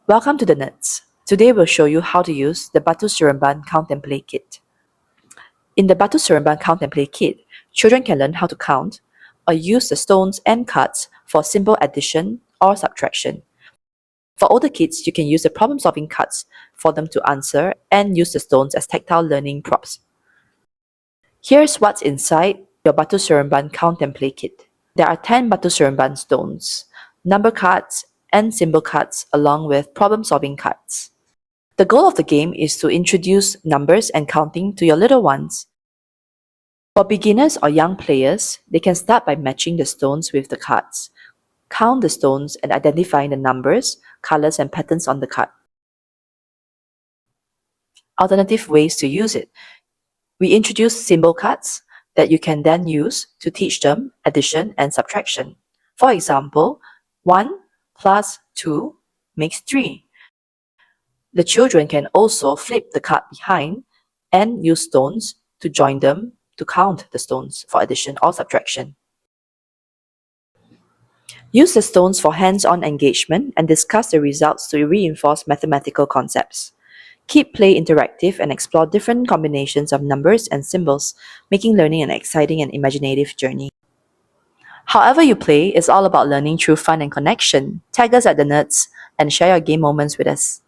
Welcome to the Nerds. Today we'll show you how to use the Batu Seremban Count and Play Kit. In the Batu Seremban Count and Play Kit, children can learn how to count or use the stones and cards for simple addition or subtraction. For older kids, you can use the problem-solving cards for them to answer and use the stones as tactile learning props. Here's what's inside your Batu Seremban Count and Play Kit. There are 10 Batu Seremban stones, number cards, and symbol cards along with problem-solving cards. The goal of the game is to introduce numbers and counting to your little ones. For beginners or young players, they can start by matching the stones with the cards, count the stones and identifying the numbers, colors, and patterns on the card. Alternative ways to use it. We introduce symbol cards that you can then use to teach them addition and subtraction. For example, 1 plus 2 makes 3. The children can also flip the card behind and use stones to join them to count the stones for addition or subtraction. Use the stones for hands-on engagement and discuss the results to reinforce mathematical concepts. Keep play interactive and explore different combinations of numbers and symbols, making learning an exciting and imaginative journey. However you play, it's all about learning through fun and connection. Tag us at the Nerds and share your game moments with us.